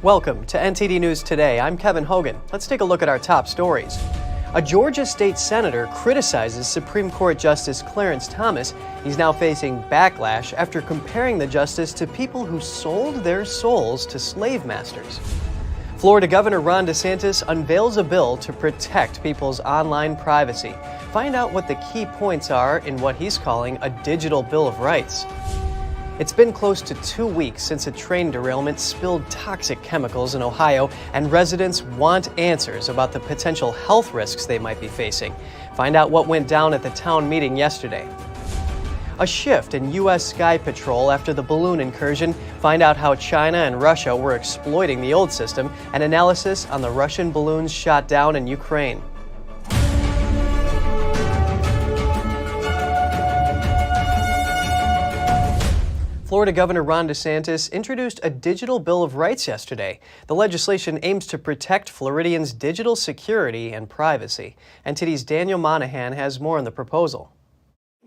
Welcome to NTD News Today. I'm Kevin Hogan. Let's take a look at our top stories. A Georgia state senator criticizes Supreme Court Justice Clarence Thomas. He's now facing backlash after comparing the justice to people who sold their souls to slave masters. Florida Governor Ron DeSantis unveils a bill to protect people's online privacy. Find out what the key points are in what he's calling a digital Bill of Rights. It's been close to 2 weeks since a train derailment spilled toxic chemicals in Ohio, and residents want answers about the potential health risks they might be facing. Find out what went down at the town meeting yesterday. A shift in U.S. Sky Patrol after the balloon incursion. Find out how China and Russia were exploiting the old system, and analysis on the Russian balloons shot down in Ukraine. Florida Governor Ron DeSantis introduced a digital Bill of Rights yesterday. The legislation aims to protect Floridians' digital security and privacy. NTD's Daniel Monahan has more on the proposal.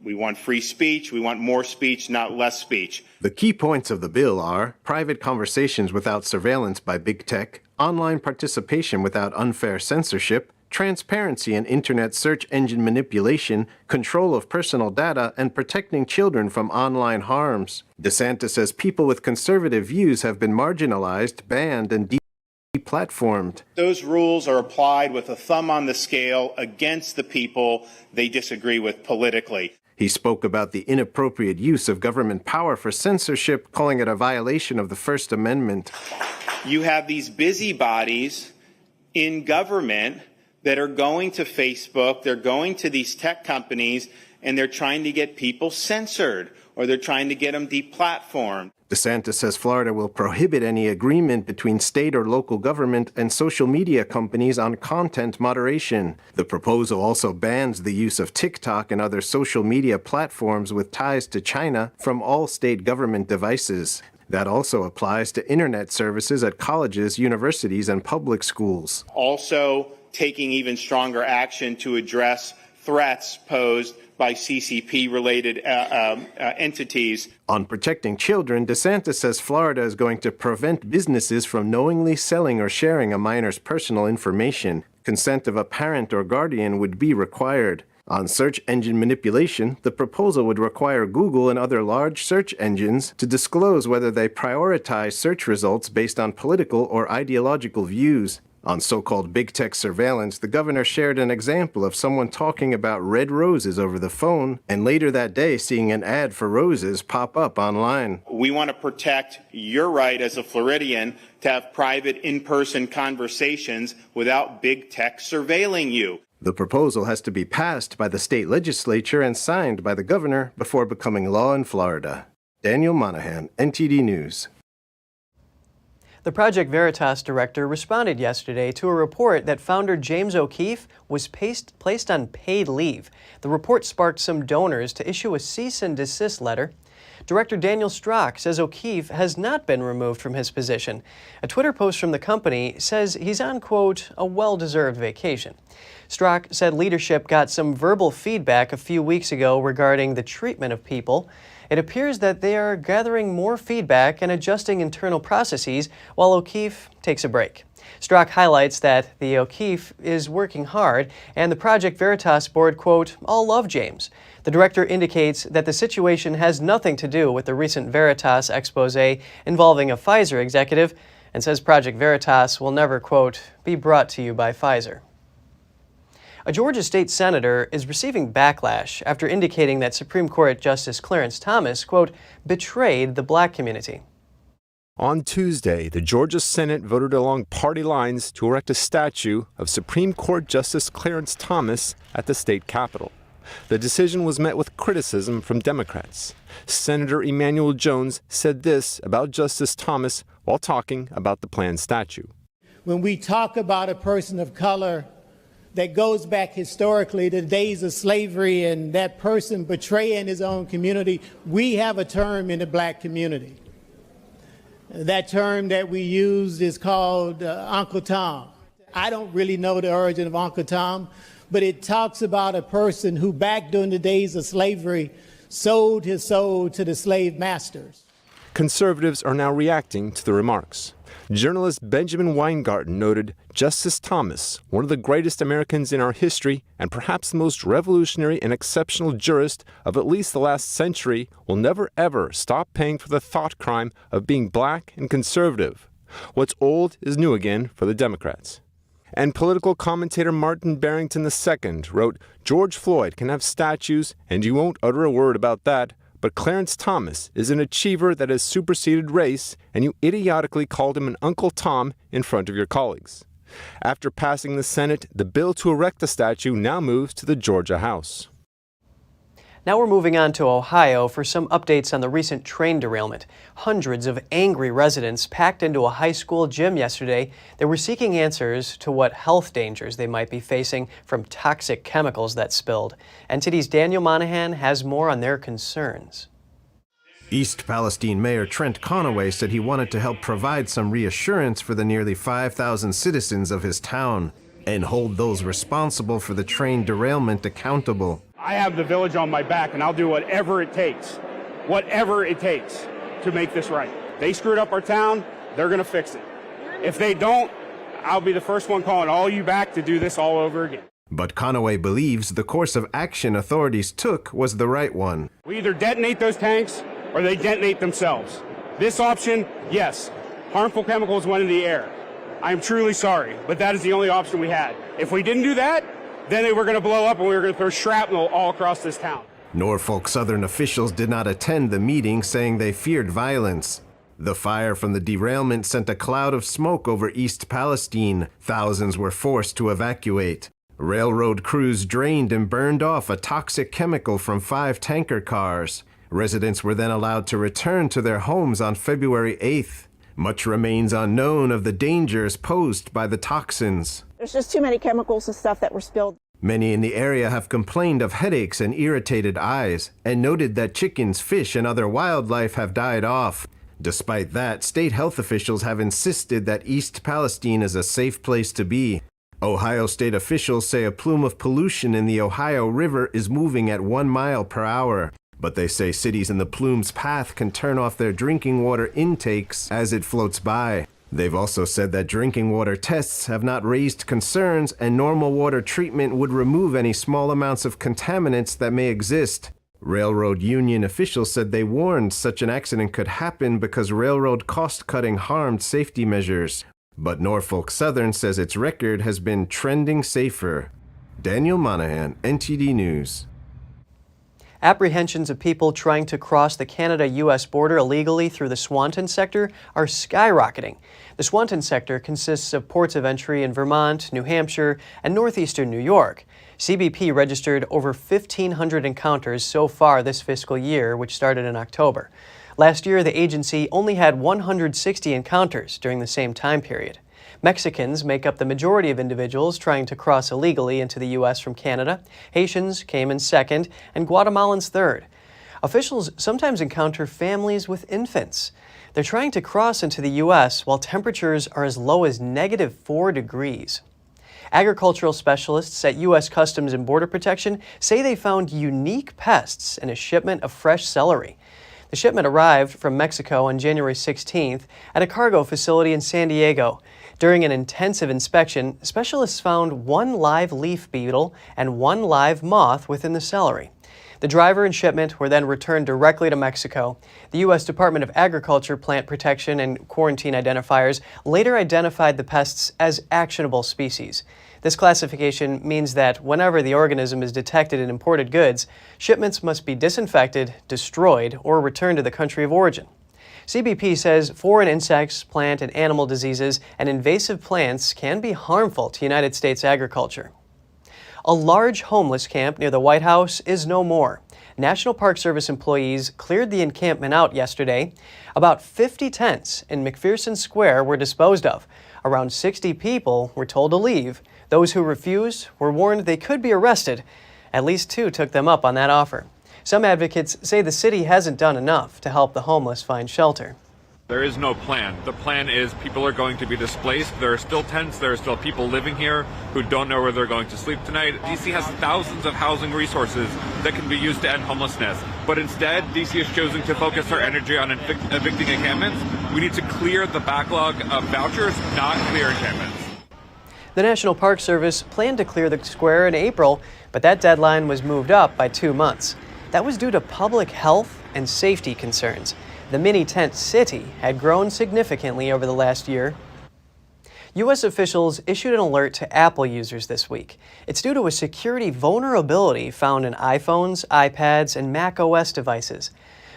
We want free speech. We want more speech, not less speech. The key points of the bill are private conversations without surveillance by big tech, online participation without unfair censorship, transparency in internet search engine manipulation, control of personal data, and protecting children from online harms. DeSantis says people with conservative views have been marginalized, banned, and deplatformed. Those rules are applied with a thumb on the scale against the people they disagree with politically. He spoke about the inappropriate use of government power for censorship, calling it a violation of the First Amendment. You have these busybodies in government that are going to Facebook, they're going to these tech companies, and they're trying to get people censored, or they're trying to get them deplatformed. DeSantis says Florida will prohibit any agreement between state or local government and social media companies on content moderation. The proposal also bans the use of TikTok and other social media platforms with ties to China from all state government devices. That also applies to internet services at colleges, universities, and public schools. Also, taking even stronger action to address threats posed by CCP-related entities. On protecting children, DeSantis says Florida is going to prevent businesses from knowingly selling or sharing a minor's personal information. Consent of a parent or guardian would be required. On search engine manipulation, the proposal would require Google and other large search engines to disclose whether they prioritize search results based on political or ideological views. On so-called big tech surveillance, the governor shared an example of someone talking about red roses over the phone and later that day seeing an ad for roses pop up online. We want to protect your right as a Floridian to have private in-person conversations without big tech surveilling you. The proposal has to be passed by the state legislature and signed by the governor before becoming law in Florida. Daniel Monahan, NTD News. The Project Veritas director responded yesterday to a report that founder James O'Keefe was placed on paid leave. The report sparked some donors to issue a cease and desist letter. Director Daniel Strzok says O'Keefe has not been removed from his position. A Twitter post from the company says he's on, quote, a well-deserved vacation. Strzok said leadership got some verbal feedback a few weeks ago regarding the treatment of people. It appears that they are gathering more feedback and adjusting internal processes while O'Keefe takes a break. Strzok highlights that the O'Keefe is working hard and the Project Veritas board, quote, all love James. The director indicates that the situation has nothing to do with the recent Veritas expose involving a Pfizer executive and says Project Veritas will never, quote, be brought to you by Pfizer. A Georgia state senator is receiving backlash after indicating that Supreme Court Justice Clarence Thomas, quote, betrayed the black community. On Tuesday, the Georgia Senate voted along party lines to erect a statue of Supreme Court Justice Clarence Thomas at the state capitol. The decision was met with criticism from Democrats. Senator Emanuel Jones said this about Justice Thomas while talking about the planned statue. When we talk about a person of color that goes back historically to the days of slavery and that person betraying his own community, we have a term in the black community. That term that we use is called Uncle Tom. I don't really know the origin of Uncle Tom, but it talks about a person who back during the days of slavery sold his soul to the slave masters. Conservatives are now reacting to the remarks. Journalist Benjamin Weingarten noted Justice Thomas, one of the greatest Americans in our history and perhaps the most revolutionary and exceptional jurist of at least the last century, will never ever stop paying for the thought crime of being black and conservative. What's old is new again for the Democrats. And political commentator Martin Barrington II wrote, George Floyd can have statues and you won't utter a word about that, but Clarence Thomas is an achiever that has superseded race, and you idiotically called him an Uncle Tom in front of your colleagues. After passing the Senate, the bill to erect the statue now moves to the Georgia House. Now we're moving on to Ohio for some updates on the recent train derailment. Hundreds of angry residents packed into a high school gym yesterday. They were seeking answers to what health dangers they might be facing from toxic chemicals that spilled. NTD's Daniel Monahan has more on their concerns. East Palestine Mayor Trent Conaway said he wanted to help provide some reassurance for the nearly 5,000 citizens of his town and hold those responsible for the train derailment accountable. I have the village on my back, and I'll do whatever it takes to make this right. They screwed up our town, they're going to fix it. If they don't, I'll be the first one calling all you back to do this all over again. But Conaway believes the course of action authorities took was the right one. We either detonate those tanks or they detonate themselves. This option, yes, harmful chemicals went in the air. I am truly sorry, but that is the only option we had. If we didn't do that, then they were going to blow up and we were going to throw shrapnel all across this town. Norfolk Southern officials did not attend the meeting, saying they feared violence. The fire from the derailment sent a cloud of smoke over East Palestine. Thousands were forced to evacuate. Railroad crews drained and burned off a toxic chemical from 5 tanker cars. Residents were then allowed to return to their homes on February 8th. Much remains unknown of the dangers posed by the toxins. There's just too many chemicals and stuff that were spilled. Many in the area have complained of headaches and irritated eyes and noted that chickens, fish, and other wildlife have died off. Despite that, state health officials have insisted that East Palestine is a safe place to be. Ohio state officials say a plume of pollution in the Ohio River is moving at 1 mile per hour. But they say cities in the plume's path can turn off their drinking water intakes as it floats by. They've also said that drinking water tests have not raised concerns and normal water treatment would remove any small amounts of contaminants that may exist. Railroad union officials said they warned such an accident could happen because railroad cost-cutting harmed safety measures. But Norfolk Southern says its record has been trending safer. Daniel Monahan, NTD News. Apprehensions of people trying to cross the Canada-U.S. border illegally through the Swanton sector are skyrocketing. The Swanton sector consists of ports of entry in Vermont, New Hampshire, and northeastern New York. CBP registered over 1,500 encounters so far this fiscal year, which started in October. Last year, the agency only had 160 encounters during the same time period. Mexicans make up the majority of individuals trying to cross illegally into the U.S. from Canada. Haitians came in second, and Guatemalans third. Officials sometimes encounter families with infants. They're trying to cross into the U.S. while temperatures are as low as -4 degrees. Agricultural specialists at U.S. Customs and Border Protection say they found unique pests in a shipment of fresh celery. The shipment arrived from Mexico on January 16th at a cargo facility in San Diego. During an intensive inspection, specialists found 1 live leaf beetle and 1 live moth within the celery. The driver and shipment were then returned directly to Mexico. The U.S. Department of Agriculture Plant Protection and Quarantine Identifiers later identified the pests as actionable species. This classification means that whenever the organism is detected in imported goods, shipments must be disinfected, destroyed, or returned to the country of origin. CBP says foreign insects, plant and animal diseases, and invasive plants can be harmful to United States agriculture. A large homeless camp near the White House is no more. National Park Service employees cleared the encampment out yesterday. About 50 tents in McPherson Square were disposed of. Around 60 people were told to leave. Those who refused were warned they could be arrested. At least 2 took them up on that offer. Some advocates say the city hasn't done enough to help the homeless find shelter. There is no plan. The plan is people are going to be displaced. There are still tents. There are still people living here who don't know where they're going to sleep tonight. DC has thousands of housing resources that can be used to end homelessness. But instead, DC is choosing to focus our energy on evicting encampments We need to clear the backlog of vouchers, not clear encampments. The National Park Service planned to clear the square in April, but that deadline was moved up by 2 months. That was due to public health and safety concerns. The mini tent city had grown significantly over the last year. U.S. officials issued an alert to Apple users this week. It's due to a security vulnerability found in iPhones, iPads, and Mac OS devices.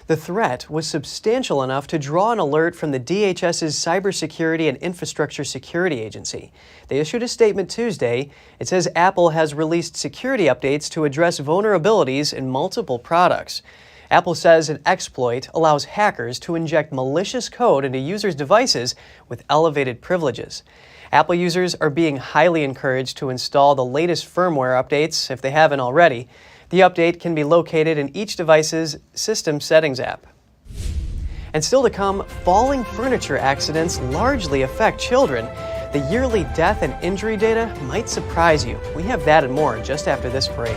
The threat was substantial enough to draw an alert from the DHS's Cybersecurity and Infrastructure Security Agency. They issued a statement Tuesday. It says Apple has released security updates to address vulnerabilities in multiple products. Apple says an exploit allows hackers to inject malicious code into users' devices with elevated privileges. Apple users are being highly encouraged to install the latest firmware updates if they haven't already. The update can be located in each device's System Settings app. And still to come, falling furniture accidents largely affect children. The yearly death and injury data might surprise you. We have that and more just after this break.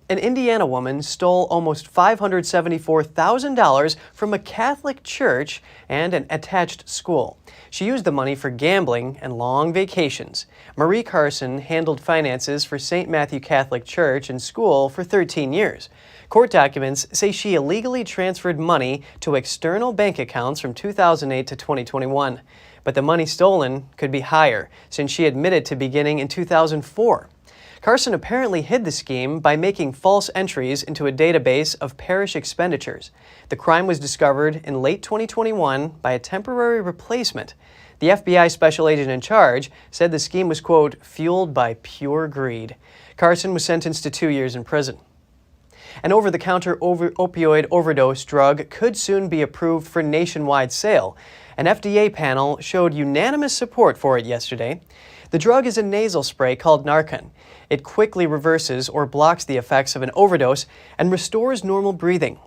An Indiana woman stole almost $574,000 from a Catholic church and an attached school. She used the money for gambling and long vacations. Marie Carson handled finances for St. Matthew Catholic Church and School for 13 years. Court documents say she illegally transferred money to external bank accounts from 2008 to 2021. But the money stolen could be higher, since she admitted to beginning in 2004. Carson apparently hid the scheme by making false entries into a database of parish expenditures. The crime was discovered in late 2021 by a temporary replacement. The FBI special agent in charge said the scheme was, quote, fueled by pure greed. Carson was sentenced to 2 years in prison. An over-the-counter opioid overdose drug could soon be approved for nationwide sale. An FDA panel showed unanimous support for it yesterday. The drug is a nasal spray called Narcan. It quickly reverses or blocks the effects of an overdose and restores normal breathing.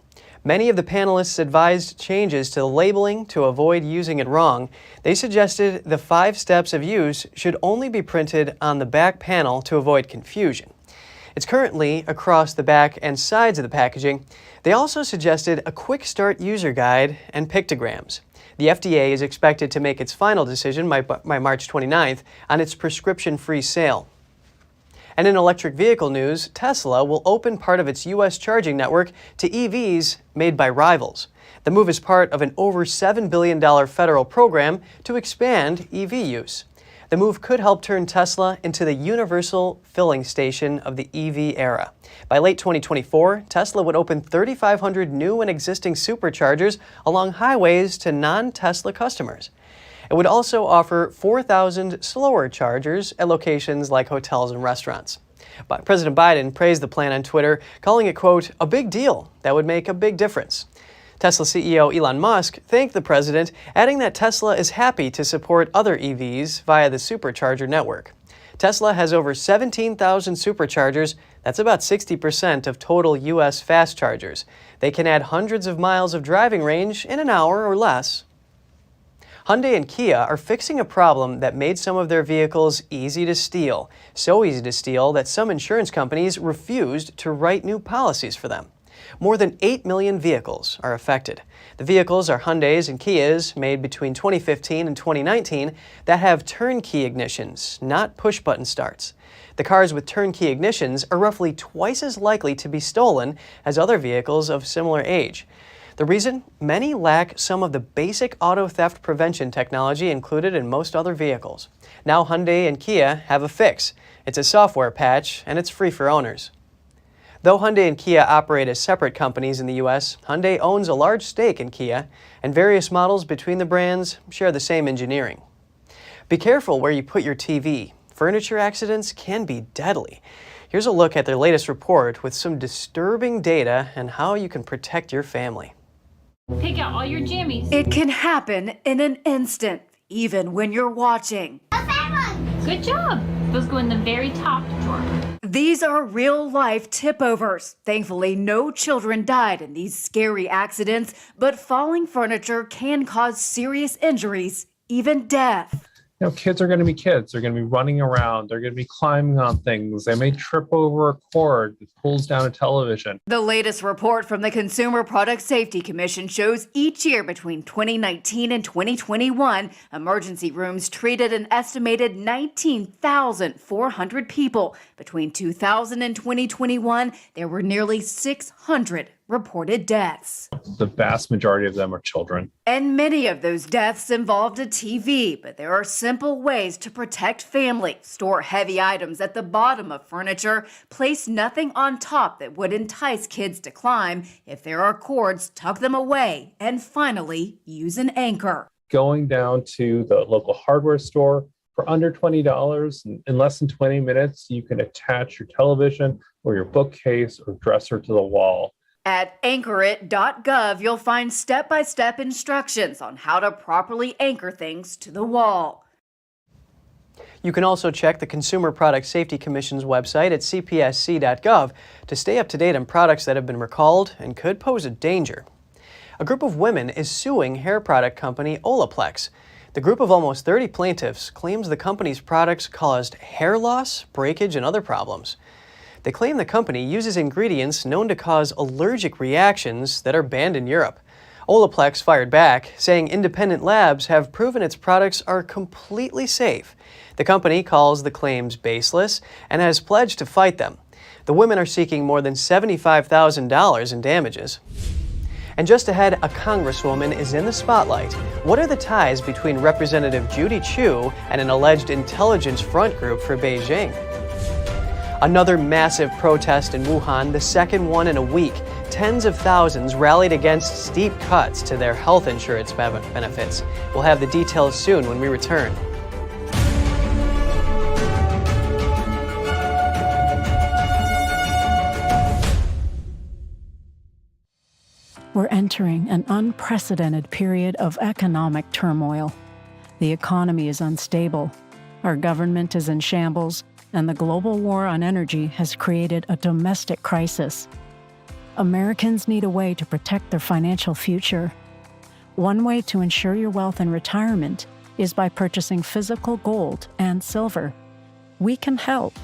Many of the panelists advised changes to the labeling to avoid using it wrong. They suggested the 5 steps of use should only be printed on the back panel to avoid confusion. It's currently across the back and sides of the packaging. They also suggested a quick start user guide and pictograms. The FDA is expected to make its final decision by March 29th on its prescription-free sale. And in electric vehicle news, Tesla will open part of its U.S. charging network to EVs made by rivals. The move is part of an over $7 billion federal program to expand EV use. The move could help turn Tesla into the universal filling station of the EV era. By late 2024, Tesla would open 3,500 new and existing superchargers along highways to non-Tesla customers. It would also offer 4,000 slower chargers at locations like hotels and restaurants. But President Biden praised the plan on Twitter, calling it, quote, a big deal that would make a big difference. Tesla CEO Elon Musk thanked the president, adding that Tesla is happy to support other EVs via the supercharger network. Tesla has over 17,000 superchargers. That's about 60% of total U.S. fast chargers. They can add hundreds of miles of driving range in an hour or less. Hyundai and Kia are fixing a problem that made some of their vehicles easy to steal. So easy to steal that some insurance companies refused to write new policies for them. More than 8 million vehicles are affected. The vehicles are Hyundais and Kias made between 2015 and 2019 that have turnkey ignitions, not push-button starts. The cars with turnkey ignitions are roughly twice as likely to be stolen as other vehicles of similar age. The reason? Many lack some of the basic auto theft prevention technology included in most other vehicles. Now Hyundai and Kia have a fix. It's a software patch, and it's free for owners. Though Hyundai and Kia operate as separate companies in the U.S., Hyundai owns a large stake in Kia, and various models between the brands share the same engineering. Be careful where you put your TV. Furniture accidents can be deadly. Here's a look at their latest report with some disturbing data and how you can protect your family. Pick out all your jammies. It can happen in an instant, even when you're watching. Good job. Those go in the very top drawer. These are real-life tip-overs. Thankfully, no children died in these scary accidents, but falling furniture can cause serious injuries, even death. Kids are going to be kids. They're going to be running around. They're going to be climbing on things. They may trip over a cord that pulls down a television. The latest report from the Consumer Product Safety Commission shows each year between 2019 and 2021, emergency rooms treated an estimated 19,400 people. Between 2000 and 2021, there were nearly 600 reported deaths. The vast majority of them are children. And many of those deaths involved a TV, but there are simple ways to protect family. Store heavy items at the bottom of furniture. Place nothing on top that would entice kids to climb. If there are cords, tuck them away. And finally, use an anchor. Going down to the local hardware store for under $20, in less than 20 minutes, you can attach your television or your bookcase or dresser to the wall. At anchorit.gov, you'll find step-by-step instructions on how to properly anchor things to the wall. You can also check the Consumer Product Safety Commission's website at cpsc.gov to stay up to date on products that have been recalled and could pose a danger. A group of women is suing hair product company Olaplex. The group of almost 30 plaintiffs claims the company's products caused hair loss, breakage, and other problems. They claim the company uses ingredients known to cause allergic reactions that are banned in Europe. Olaplex fired back, saying independent labs have proven its products are completely safe. The company calls the claims baseless and has pledged to fight them. The women are seeking more than $75,000 in damages. And just ahead, a congresswoman is in the spotlight. What are the ties between Representative Judy Chu and an alleged intelligence front group for Beijing? Another massive protest in Wuhan, the second one in a week. Tens of thousands rallied against steep cuts to their health insurance benefits. We'll have the details soon when we return. We're entering an unprecedented period of economic turmoil. The economy is unstable, our government is in shambles, and the global war on energy has created a domestic crisis. Americans need a way to protect their financial future. One way to ensure your wealth in retirement is by purchasing physical gold and silver. We can help.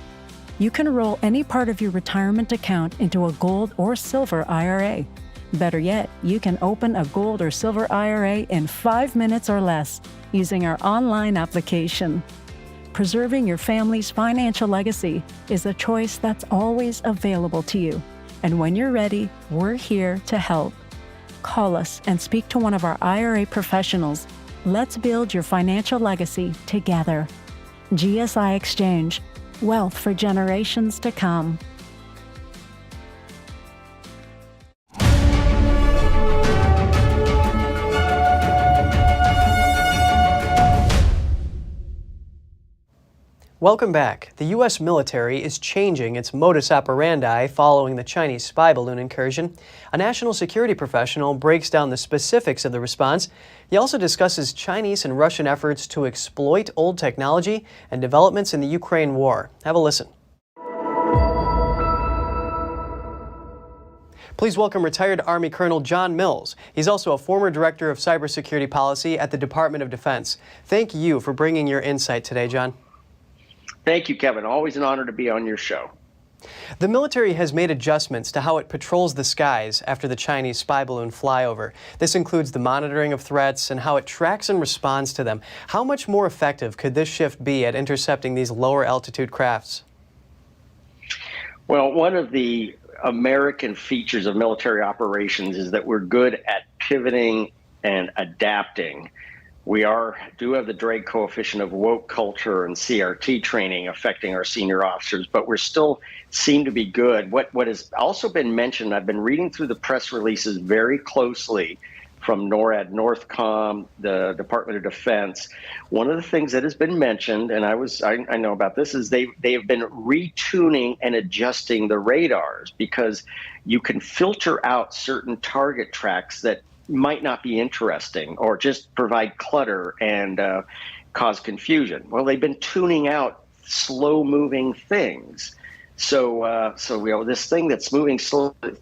You can roll any part of your retirement account into a gold or silver IRA. Better yet, you can open a gold or silver IRA in 5 minutes or less using our online application. Preserving your family's financial legacy is a choice that's always available to you. And when you're ready, we're here to help. Call us and speak to one of our IRA professionals. Let's build your financial legacy together. GSI Exchange, wealth for generations to come. Welcome back. The U.S. military is changing its modus operandi following the Chinese spy balloon incursion. A national security professional breaks down the specifics of the response. He also discusses Chinese and Russian efforts to exploit old technology and developments in the Ukraine war. Have a listen. Please welcome retired Army Colonel John Mills. He's also a former director of cybersecurity policy at the Department of Defense. Thank you for bringing your insight today, John. Thank you, Kevin. Always an honor to be on your show. The military has made adjustments to how it patrols the skies after the Chinese spy balloon flyover. This includes the monitoring of threats and how it tracks and responds to them. How much more effective could this shift be at intercepting these lower altitude crafts? Well, one of the American features of military operations is that we're good at pivoting and adapting. We do have the Drake coefficient of woke culture and CRT training affecting our senior officers, but we're still seem to be good. What has also been mentioned, I've been reading through the press releases very closely from NORAD, Northcom, the Department of Defense. One of the things that has been mentioned, and I know about this, is they have been retuning and adjusting the radars because you can filter out certain target tracks that might not be interesting or just provide clutter and cause confusion. Well, they've been tuning out slow-moving things. So this thing that's moving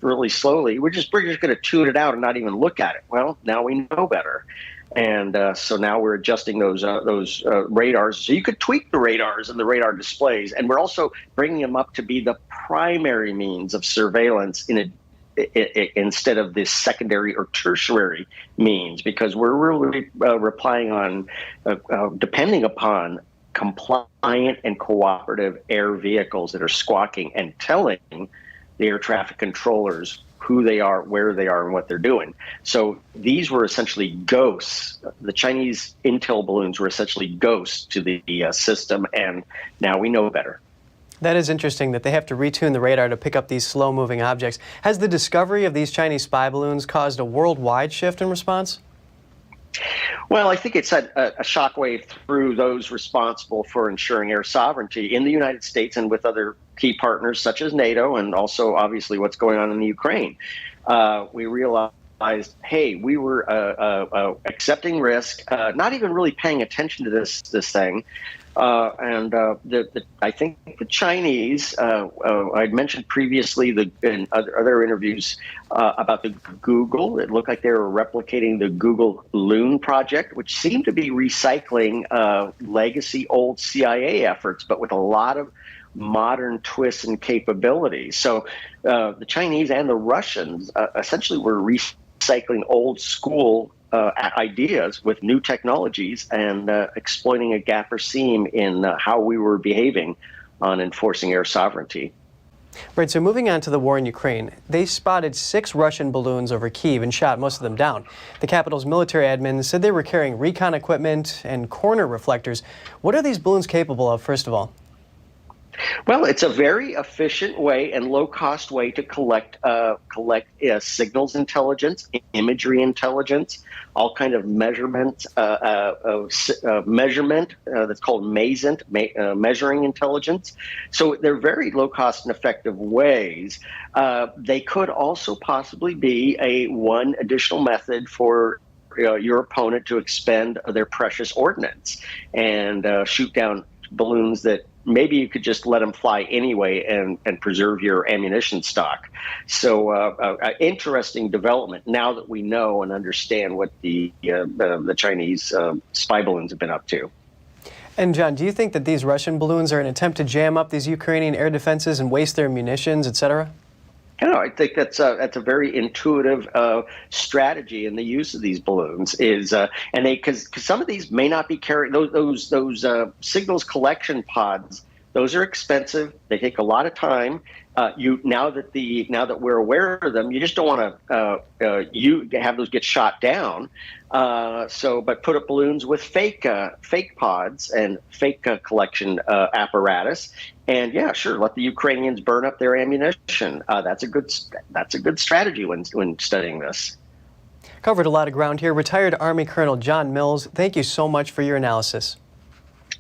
really slowly, we're just going to tune it out and not even look at it. Well, now we know better. And so now we're adjusting those radars. So you could tweak the radars and the radar displays. And we're also bringing them up to be the primary means of surveillance instead of the secondary or tertiary means, because we're really relying on, depending upon compliant and cooperative air vehicles that are squawking and telling the air traffic controllers who they are, where they are, and what they're doing. So these were essentially ghosts. The Chinese intel balloons were essentially ghosts to the system, and now we know better. That is interesting that they have to retune the radar to pick up these slow-moving objects. Has the discovery of these Chinese spy balloons caused a worldwide shift in response? Well, I think it's had a shockwave through those responsible for ensuring air sovereignty in the United States and with other key partners such as NATO, and also obviously what's going on in the Ukraine. We realized, hey, we were accepting risk, not even really paying attention to this thing. I think the Chinese, I'd mentioned previously in other interviews about the Google. It looked like they were replicating the Google Loon project, which seemed to be recycling legacy old CIA efforts, but with a lot of modern twists and capabilities. So the Chinese and the Russians essentially were recycling old school ideas with new technologies and exploiting a gap or seam in how we were behaving on enforcing air sovereignty. Right, so moving on to the war in Ukraine, they spotted 6 Russian balloons over Kyiv and shot most of them down. The capital's military admin said they were carrying recon equipment and corner reflectors. What are these balloons capable of, first of all? Well, it's a very efficient way and low-cost way to collect signals intelligence, imagery intelligence, all kind of measurement that's called measuring intelligence. So they're very low-cost and effective ways. They could also possibly be one additional method for your opponent to expend their precious ordnance and shoot down balloons that maybe you could just let them fly anyway and preserve your ammunition stock. So interesting development now that we know and understand what the Chinese spy balloons have been up to. And John, do you think that these Russian balloons are an attempt to jam up these Ukrainian air defenses and waste their munitions, etc.? I think that's a very intuitive strategy in the use of these balloons. Because some of these may not be carrying those signals collection pods. Those are expensive. They take a lot of time. Now that we're aware of them, you just don't want to have those get shot down. But put up balloons with fake pods and fake collection apparatus, and yeah, sure, let the Ukrainians burn up their ammunition. That's a good strategy when studying this. Covered a lot of ground here. Retired Army Colonel John Mills, thank you so much for your analysis.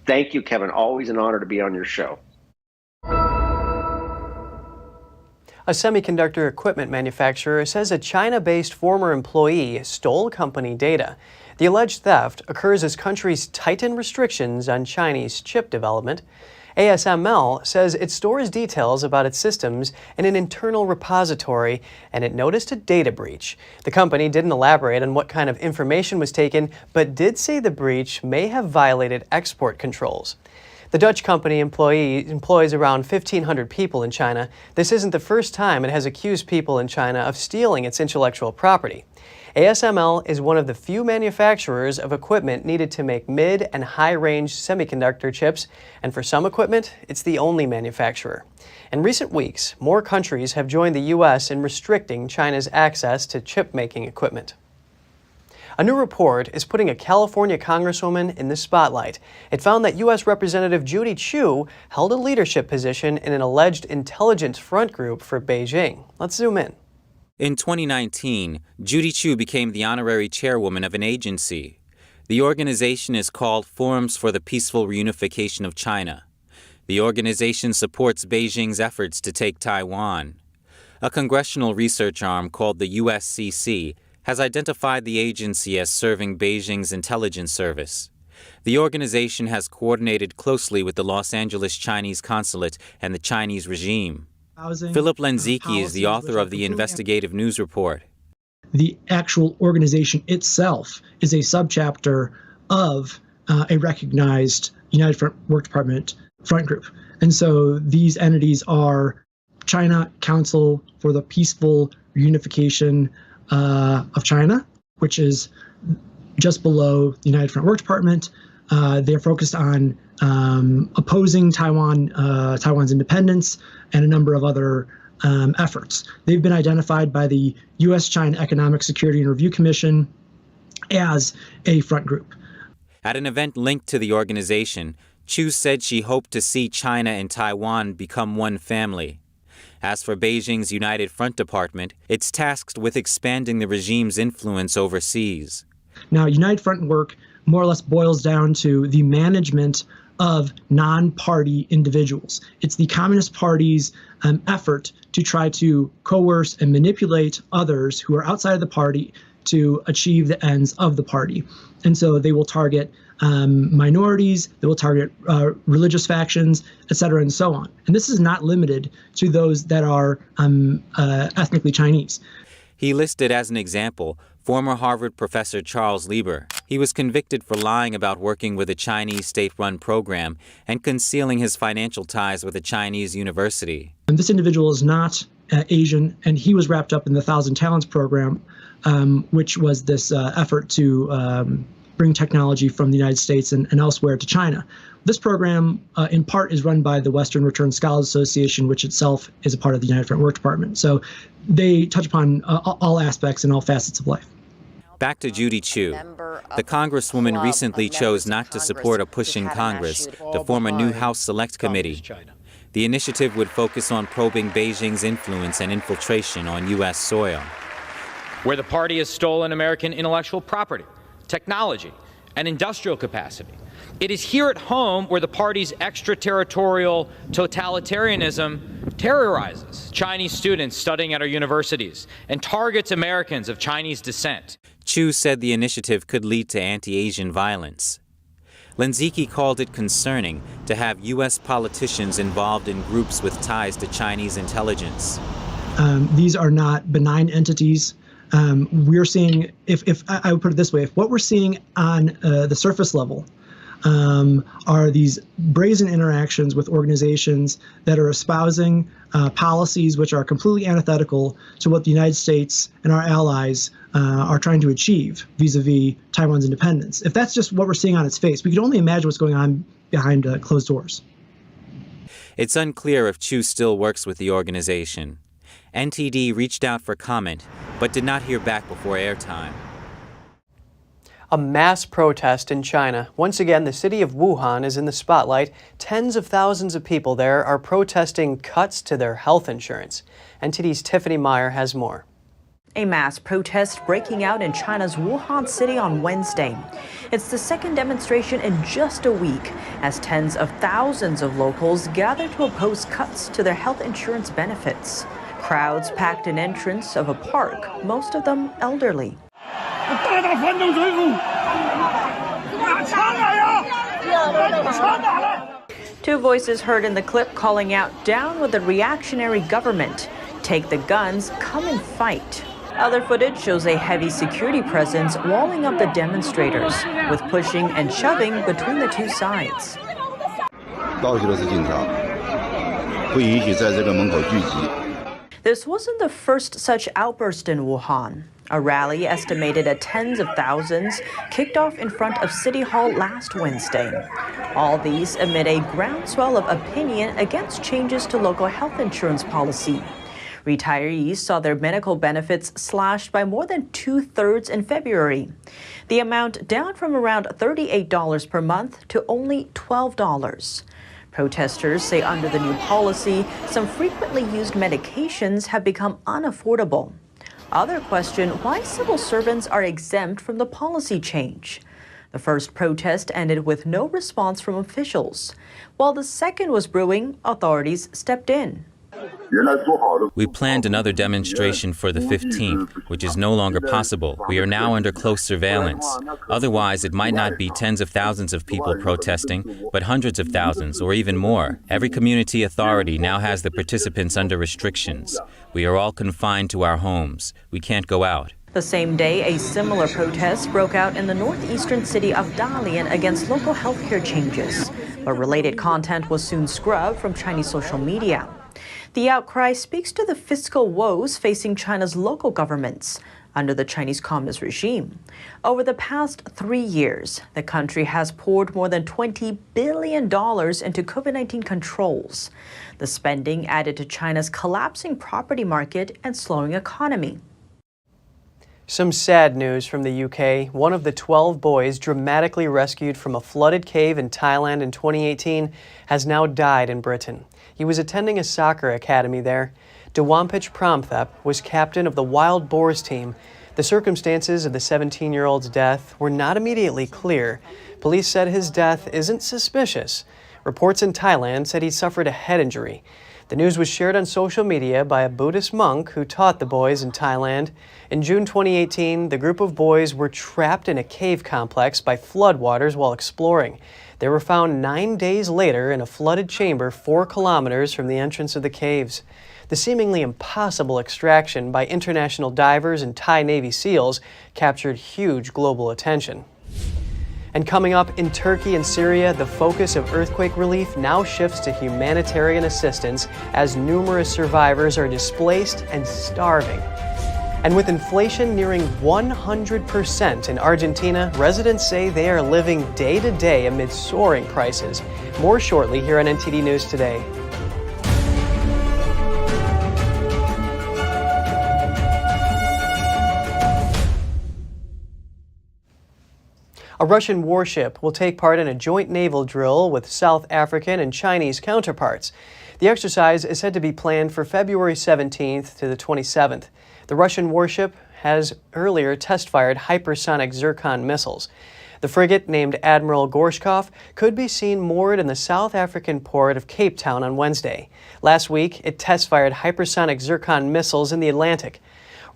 Thank you, Kevin. Always an honor to be on your show. A semiconductor equipment manufacturer says a China-based former employee stole company data. The alleged theft occurs as countries tighten restrictions on Chinese chip development. ASML says it stores details about its systems in an internal repository, and it noticed a data breach. The company didn't elaborate on what kind of information was taken, but did say the breach may have violated export controls. The Dutch company employs around 1,500 people in China. This isn't the first time it has accused people in China of stealing its intellectual property. ASML is one of the few manufacturers of equipment needed to make mid- and high-range semiconductor chips, and for some equipment, it's the only manufacturer. In recent weeks, more countries have joined the U.S. in restricting China's access to chip-making equipment. A new report is putting a California congresswoman in the spotlight. It found that U.S. Representative Judy Chu held a leadership position in an alleged intelligence front group for Beijing. Let's zoom in. In 2019, Judy Chu became the honorary chairwoman of an agency. The organization is called Forums for the Peaceful Reunification of China. The organization supports Beijing's efforts to take Taiwan. A congressional research arm called the USCC has identified the agency as serving Beijing's intelligence service. The organization has coordinated closely with the Los Angeles Chinese consulate and the Chinese regime. Philip Lenzicki is the author of the investigative news report. The actual organization itself is a subchapter of a recognized United Front Work Department front group. And so these entities are China Council for the Peaceful Reunification of China, which is just below the United Front Work Department. They're focused on opposing Taiwan's independence and a number of other efforts. They've been identified by the U.S.-China Economic Security and Review Commission as a front group. At an event linked to the organization, Chu said she hoped to see China and Taiwan become one family. As for Beijing's United Front Department, it's tasked with expanding the regime's influence overseas. Now, United Front work more or less boils down to the management of non-party individuals. It's the Communist Party's effort to try to coerce and manipulate others who are outside of the party to achieve the ends of the party. And so they will target minorities, they will target religious factions, et cetera, and so on. And this is not limited to those that are ethnically Chinese. He listed as an example former Harvard professor Charles Lieber. He was convicted for lying about working with a Chinese state-run program and concealing his financial ties with a Chinese university. And this individual is not Asian, and he was wrapped up in the Thousand Talents program, which was this effort to bring technology from the United States and elsewhere to China. This program, in part, is run by the Western Returned Scholars Association, which itself is a part of the United Front Work Department. So they touch upon all aspects and all facets of life. Back to Judy Chu. The Congresswoman recently chose not to support a push in Congress to form a new House Select Committee. The initiative would focus on probing Beijing's influence and infiltration on U.S. soil. Where the party has stolen American intellectual property, technology, and industrial capacity. It is here at home where the party's extraterritorial totalitarianism terrorizes Chinese students studying at our universities and targets Americans of Chinese descent. Chu said the initiative could lead to anti-Asian violence. Lenzicki called it concerning to have U.S. politicians involved in groups with ties to Chinese intelligence. These are not benign entities. We're seeing, if I would put it this way, if what we're seeing on the surface level are these brazen interactions with organizations that are espousing policies which are completely antithetical to what the United States and our allies are trying to achieve vis-a-vis Taiwan's independence. If that's just what we're seeing on its face, we can only imagine what's going on behind closed doors. It's unclear if Chu still works with the organization. NTD reached out for comment, but did not hear back before airtime. A mass protest in China. Once again, the city of Wuhan is in the spotlight. Tens of thousands of people there are protesting cuts to their health insurance. NTD's Tiffany Meyer has more. A mass protest breaking out in China's Wuhan city on Wednesday. It's the second demonstration in just a week as tens of thousands of locals gather to oppose cuts to their health insurance benefits. Crowds packed an entrance of a park, most of them elderly. Two voices heard in the clip calling out, "Down with the reactionary government. Take the guns, come and fight." Other footage shows a heavy security presence walling up the demonstrators, with pushing and shoving between the two sides. This wasn't the first such outburst in Wuhan. A rally estimated at tens of thousands kicked off in front of City Hall last Wednesday. All these amid a groundswell of opinion against changes to local health insurance policy. Retirees saw their medical benefits slashed by more than 2/3 in February. The amount down from around $38 per month to only $12. Protesters say under the new policy, some frequently used medications have become unaffordable. Others question why civil servants are exempt from the policy change. The first protest ended with no response from officials. While the second was brewing, authorities stepped in. We planned another demonstration for the 15th, which is no longer possible. We are now under close surveillance. Otherwise, it might not be tens of thousands of people protesting, but hundreds of thousands or even more. Every community authority now has the participants under restrictions. We are all confined to our homes. We can't go out. The same day, a similar protest broke out in the northeastern city of Dalian against local healthcare changes. But related content was soon scrubbed from Chinese social media. The outcry speaks to the fiscal woes facing China's local governments under the Chinese Communist regime. Over the past 3 years, the country has poured more than $20 billion into COVID-19 controls. The spending added to China's collapsing property market and slowing economy. Some sad news from the UK. One of the 12 boys dramatically rescued from a flooded cave in Thailand in 2018 has now died in Britain. He was attending a soccer academy there. Dewampich Pramthep was captain of the Wild Boars team. The circumstances of the 17-year-old's death were not immediately clear. Police said his death isn't suspicious. Reports in Thailand said he suffered a head injury. The news was shared on social media by a Buddhist monk who taught the boys in Thailand. In June 2018, the group of boys were trapped in a cave complex by floodwaters while exploring. They were found 9 days later in a flooded chamber 4 kilometers from the entrance of the caves. The seemingly impossible extraction by international divers and Thai Navy SEALs captured huge global attention. And coming up, in Turkey and Syria, the focus of earthquake relief now shifts to humanitarian assistance as numerous survivors are displaced and starving. And with inflation nearing 100% in Argentina, residents say they are living day to day amid soaring prices. More shortly here on NTD News Today. A Russian warship will take part in a joint naval drill with South African and Chinese counterparts. The exercise is said to be planned for February 17th to the 27th. The Russian warship has earlier test-fired hypersonic Zircon missiles. The frigate, named Admiral Gorshkov, could be seen moored in the South African port of Cape Town on Wednesday. Last week, it test-fired hypersonic Zircon missiles in the Atlantic.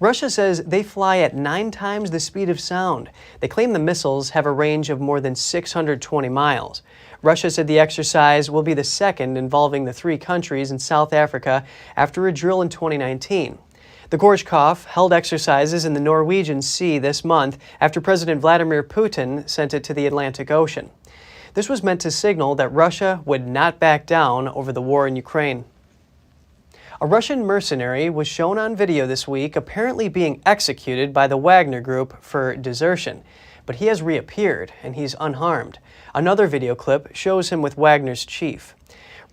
Russia says they fly at 9 times the speed of sound. They claim the missiles have a range of more than 620 miles. Russia said the exercise will be the second involving the 3 countries in South Africa after a drill in 2019. The Gorshkov held exercises in the Norwegian Sea this month after President Vladimir Putin sent it to the Atlantic Ocean. This was meant to signal that Russia would not back down over the war in Ukraine. A Russian mercenary was shown on video this week apparently being executed by the Wagner Group for desertion, but he has reappeared and he's unharmed. Another video clip shows him with Wagner's chief.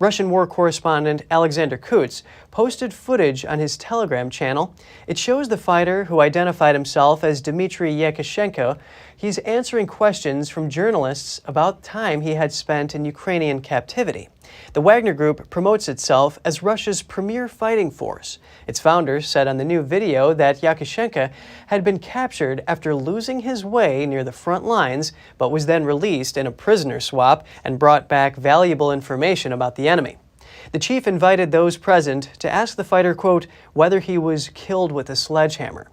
Russian war correspondent Alexander Kutz posted footage on his Telegram channel. It shows the fighter, who identified himself as Dmitry Yakashenko. He's answering questions from journalists about time he had spent in Ukrainian captivity. The Wagner Group promotes itself as Russia's premier fighting force. Its founders said on the new video that Yakashenko had been captured after losing his way near the front lines, but was then released in a prisoner swap and brought back valuable information about the enemy. The chief invited those present to ask the fighter, quote, whether he was killed with a sledgehammer.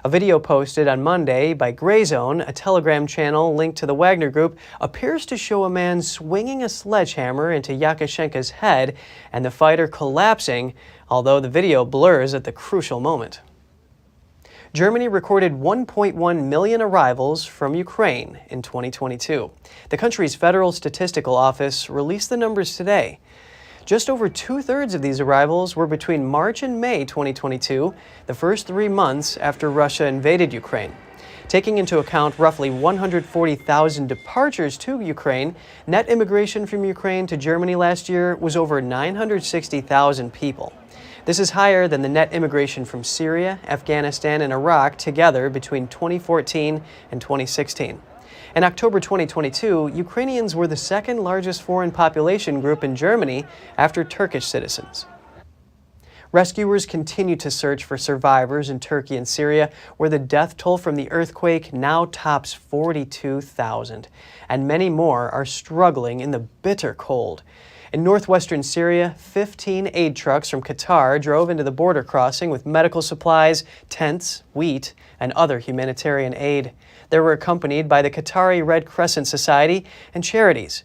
A video posted on Monday by Gray Zone, a Telegram channel linked to the Wagner Group, appears to show a man swinging a sledgehammer into Yakashenko's head and the fighter collapsing, although the video blurs at the crucial moment. Germany recorded 1.1 million arrivals from Ukraine in 2022. The country's Federal Statistical Office released the numbers today. Just over 2/3 of these arrivals were between March and May 2022, the first 3 months after Russia invaded Ukraine. Taking into account roughly 140,000 departures to Ukraine, net immigration from Ukraine to Germany last year was over 960,000 people. This is higher than the net immigration from Syria, Afghanistan, and Iraq together between 2014 and 2016. In October 2022, Ukrainians were the second largest foreign population group in Germany after Turkish citizens. Rescuers continue to search for survivors in Turkey and Syria, where the death toll from the earthquake now tops 42,000, and many more are struggling in the bitter cold. In northwestern Syria, 15 aid trucks from Qatar drove into the border crossing with medical supplies, tents, wheat, and other humanitarian aid. They were accompanied by the Qatari Red Crescent Society and charities.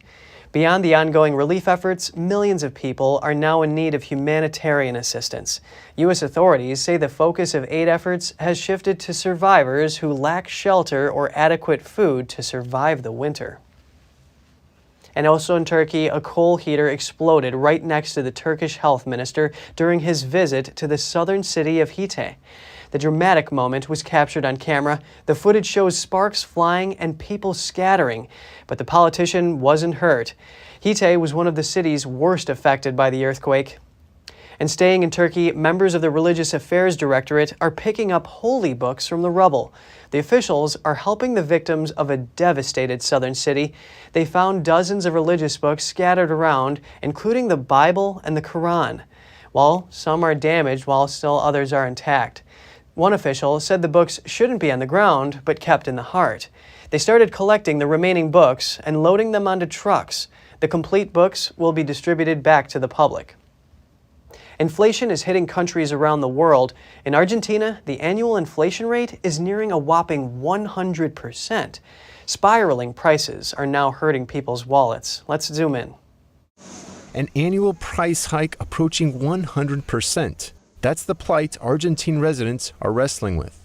Beyond the ongoing relief efforts, millions of people are now in need of humanitarian assistance. U.S. authorities say the focus of aid efforts has shifted to survivors who lack shelter or adequate food to survive the winter. And also in Turkey, a coal heater exploded right next to the Turkish health minister during his visit to the southern city of Hyundai. The dramatic moment was captured on camera. The footage shows sparks flying and people scattering, but the politician wasn't hurt. Hyundai was one of the cities worst affected by the earthquake. And staying in Turkey, members of the Religious Affairs Directorate are picking up holy books from the rubble. The officials are helping the victims of a devastated southern city. They found dozens of religious books scattered around, including the Bible and the Quran. While some are damaged, while still others are intact. One official said the books shouldn't be on the ground, but kept in the heart. They started collecting the remaining books and loading them onto trucks. The complete books will be distributed back to the public. Inflation is hitting countries around the world. In Argentina, the annual inflation rate is nearing a whopping 100%. Spiraling prices are now hurting people's wallets. Let's zoom in. An annual price hike approaching 100%. That's the plight Argentine residents are wrestling with.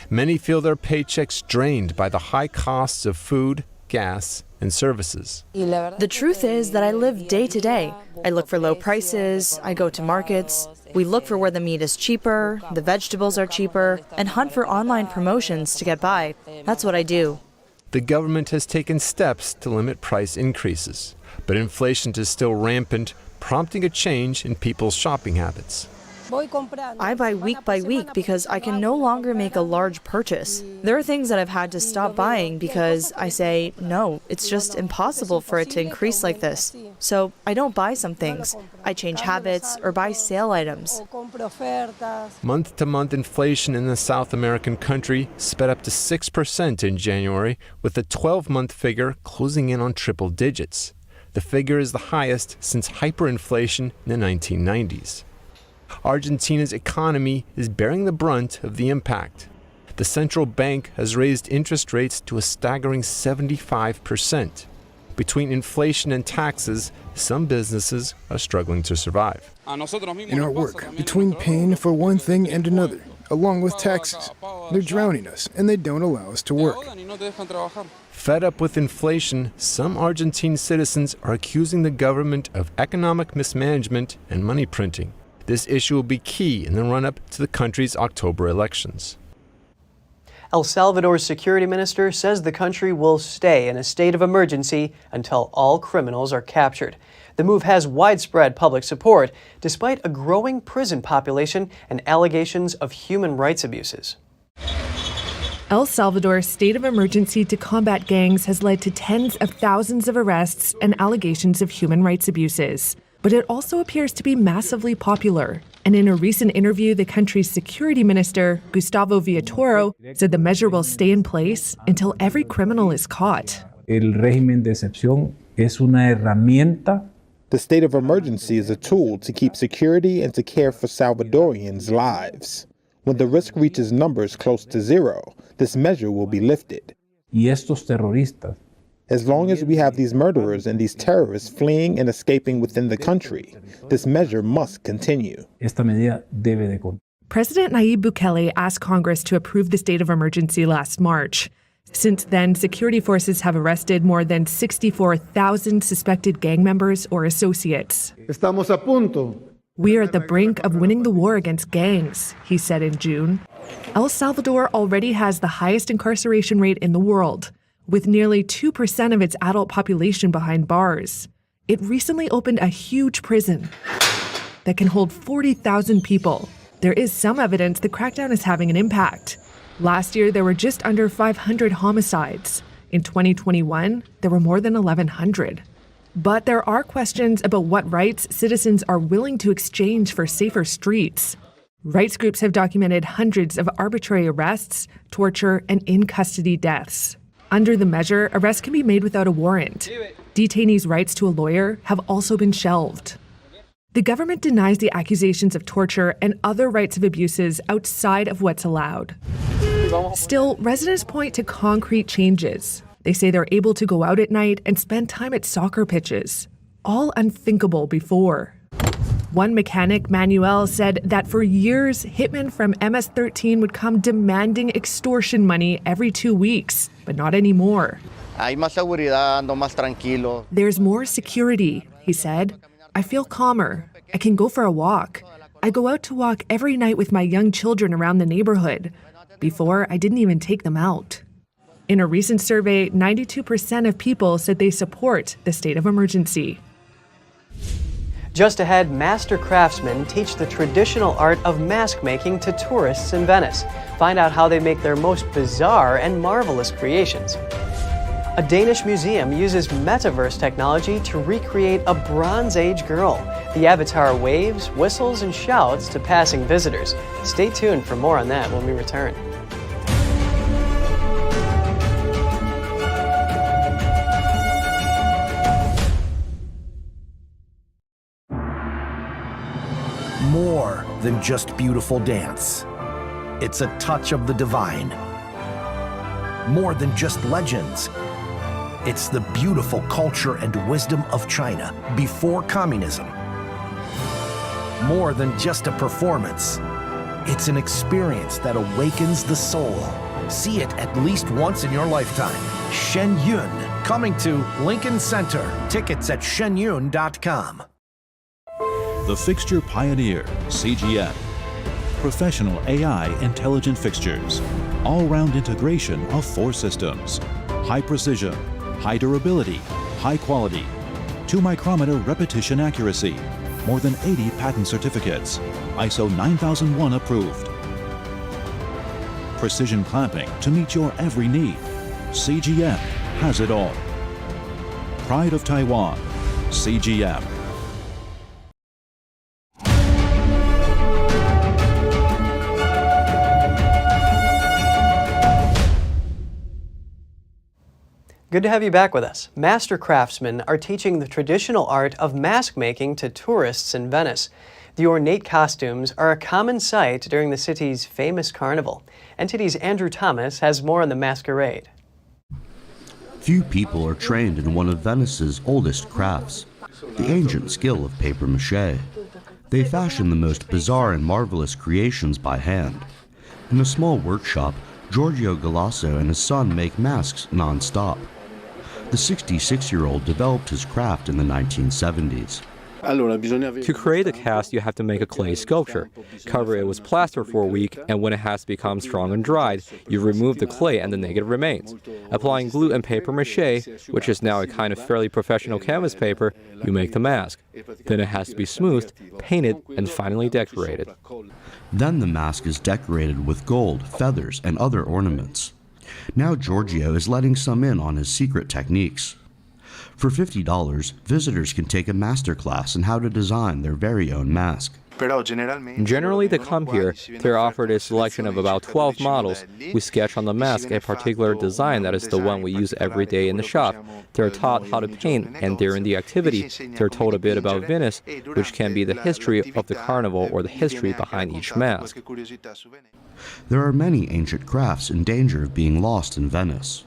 Many feel their paychecks drained by the high costs of food, gas, and services. The truth is that I live day to day. I look for low prices, I go to markets, we look for where the meat is cheaper, the vegetables are cheaper, and hunt for online promotions to get by. That's what I do. The government has taken steps to limit price increases, but inflation is still rampant, prompting a change in people's shopping habits. I buy week by week because I can no longer make a large purchase. There are things that I've had to stop buying because I say, no, it's just impossible for it to increase like this. So I don't buy some things. I change habits or buy sale items. Month-to-month inflation in the South American country sped up to 6% in January, with the 12-month figure closing in on triple digits. The figure is the highest since hyperinflation in the 1990s. Argentina's economy is bearing the brunt of the impact. The central bank has raised interest rates to a staggering 75%. Between inflation and taxes, some businesses are struggling to survive. In our work, between paying for one thing and another, along with taxes, they're drowning us and they don't allow us to work. Fed up with inflation, some Argentine citizens are accusing the government of economic mismanagement and money printing. This issue will be key in the run-up to the country's October elections. El Salvador's security minister says the country will stay in a state of emergency until all criminals are captured. The move has widespread public support, despite a growing prison population and allegations of human rights abuses. El Salvador's state of emergency to combat gangs has led to tens of thousands of arrests and allegations of human rights abuses. But it also appears to be massively popular. And in a recent interview, the country's security minister, Gustavo Villatoro, said the measure will stay in place until every criminal is caught. El régimen de excepción es una herramienta. The state of emergency is a tool to keep security and to care for Salvadorians' lives. When the risk reaches numbers close to zero, this measure will be lifted. Y estos terroristas, as long as we have these murderers and these terrorists fleeing and escaping within the country, this measure must continue. Esta medida debe de continuar. President Nayib Bukele asked Congress to approve the state of emergency last March. Since then, security forces have arrested more than 64,000 suspected gang members or associates. Estamos a punto. We are at the brink of winning the war against gangs, he said in June. El Salvador already has the highest incarceration rate in the world, with nearly 2% of its adult population behind bars. It recently opened a huge prison that can hold 40,000 people. There is some evidence the crackdown is having an impact. Last year, there were just under 500 homicides. In 2021, there were more than 1,100. But there are questions about what rights citizens are willing to exchange for safer streets. Rights groups have documented hundreds of arbitrary arrests, torture, and in-custody deaths. Under the measure, arrests can be made without a warrant. Detainees' rights to a lawyer have also been shelved. The government denies the accusations of torture and other rights of abuses outside of what's allowed. Still, residents point to concrete changes. They They say they're able to go out at night and spend time at soccer pitches. All unthinkable before. One mechanic, Manuel, said that for years, hitmen from MS-13 would come demanding extortion money every 2 weeks, but not anymore. There's more security, he said. I feel calmer. I can go for a walk. I go out to walk every night with my young children around the neighborhood. Before, I didn't even take them out. In a recent survey, 92% of people said they support the state of emergency. Just ahead, master craftsmen teach the traditional art of mask making to tourists in Venice. Find out how they make their most bizarre and marvelous creations. A Danish museum uses metaverse technology to recreate a Bronze Age girl. The avatar waves, whistles, and shouts to passing visitors. Stay tuned for more on that when we return. More than just beautiful dance. It's a touch of the divine. More than just legends. It's the beautiful culture and wisdom of China before communism. More than just a performance. It's an experience that awakens the soul. See it at least once in your lifetime. Shen Yun, coming to Lincoln Center. Tickets at shenyun.com. The Fixture Pioneer, CGM. Professional AI intelligent fixtures. All-round integration of 4 systems. High precision, high durability, high quality. 2-micrometer repetition accuracy. More than 80 patent certificates. ISO 9001 approved. Precision clamping to meet your every need. CGM has it all. Pride of Taiwan, CGM. Good to have you back with us. Master craftsmen are teaching the traditional art of mask making to tourists in Venice. The ornate costumes are a common sight during the city's famous carnival. NTD's Andrew Thomas has more on the masquerade. Few people are trained in one of Venice's oldest crafts, the ancient skill of papier-mâché. They fashion the most bizarre and marvelous creations by hand. In a small workshop, Giorgio Galasso and his son make masks non-stop. The 66-year-old developed his craft in the 1970s. To create a cast, you have to make a clay sculpture, cover it with plaster for a week, and when it has become strong and dried, you remove the clay and the negative remains. Applying glue and papier-mâché, which is now a kind of fairly professional canvas paper, you make the mask. Then it has to be smoothed, painted, and finally decorated. Then the mask is decorated with gold, feathers, and other ornaments. Now Giorgio is letting some in on his secret techniques. For $50, visitors can take a master class in how to design their very own mask. Generally, they come here. They're offered a selection of about 12 models. We sketch on the mask a particular design that is the one we use every day in the shop. They're taught how to paint, and during the activity, they're told a bit about Venice, which can be the history of the carnival or the history behind each mask. There are many ancient crafts in danger of being lost in Venice.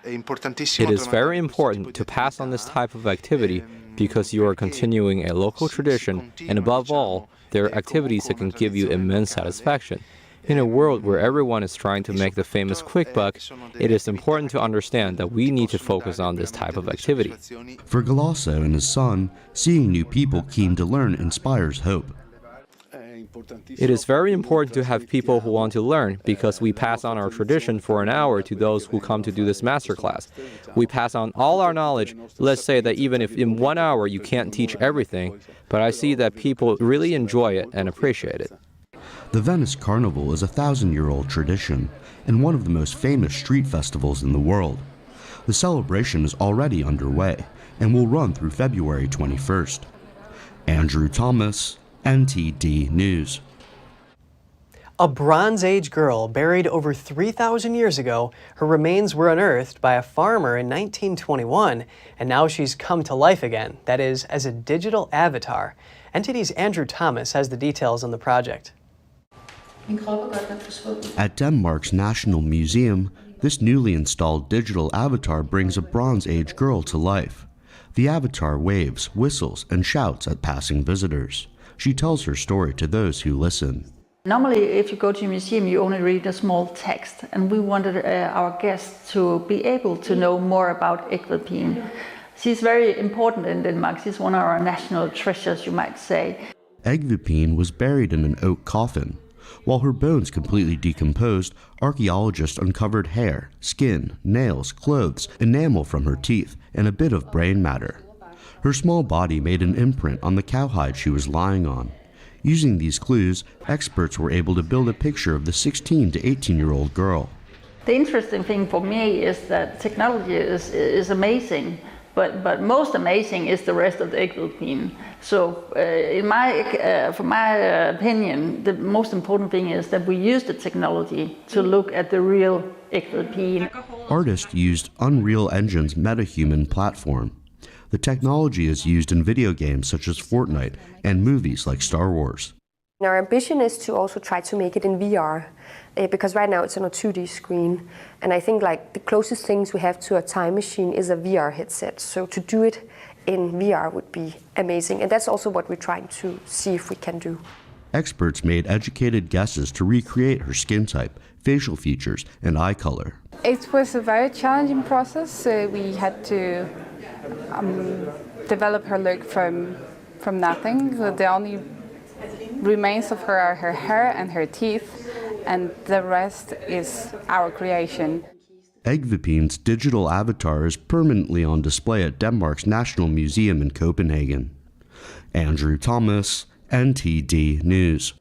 It is very important to pass on this type of activity because you are continuing a local tradition, and above all, there are activities that can give you immense satisfaction. In a world where everyone is trying to make the famous quick buck, it is important to understand that we need to focus on this type of activity. For Galasso and his son, seeing new people keen to learn inspires hope. It is very important to have people who want to learn because we pass on our tradition for an hour to those who come to do this masterclass. We pass on all our knowledge. Let's say that even if in 1 hour you can't teach everything, but I see that people really enjoy it and appreciate it. The Venice Carnival is a 1,000-year-old tradition and one of the most famous street festivals in the world. The celebration is already underway and will run through February 21st. Andrew Thomas, NTD News. A Bronze Age girl buried over 3,000 years ago, her remains were unearthed by a farmer in 1921, and now she's come to life again, that is, as a digital avatar. NTD's Andrew Thomas has the details on the project. At Denmark's National Museum, This newly installed digital avatar brings a Bronze Age girl to life. The avatar waves, whistles, and shouts at passing visitors. She tells her story to those who listen. Normally, if you go to a museum, you only read a small text, and we wanted our guests to be able to know more about Egvedpigen. She's very important in Denmark. She's one of our national treasures, you might say. Egvedpigen was buried in an oak coffin. While her bones completely decomposed, archaeologists uncovered hair, skin, nails, clothes, enamel from her teeth, and a bit of brain matter. Her small body made an imprint on the cowhide she was lying on. Using these clues, experts were able to build a picture of the 16 to 18-year-old girl. The interesting thing for me is that technology is amazing, but most amazing is the rest of the Egvedpigen. So from my opinion, the most important thing is that we use the technology to look at the real Egvedpigen. Artists used Unreal Engine's MetaHuman platform. The technology is used in video games such as Fortnite and movies like Star Wars. Our ambition is to also try to make it in VR, because right now it's on a 2D screen. And I think like the closest things we have to a time machine is a VR headset. So to do it in VR would be amazing. And that's also what we're trying to see if we can do. Experts made educated guesses to recreate her skin type, facial features, and eye color. It was a very challenging process. We had to develop her look from nothing. The only remains of her are her hair and her teeth, and the rest is our creation. Egvedpigen's digital avatar is permanently on display at Denmark's National Museum in Copenhagen. Andrew Thomas, NTD News.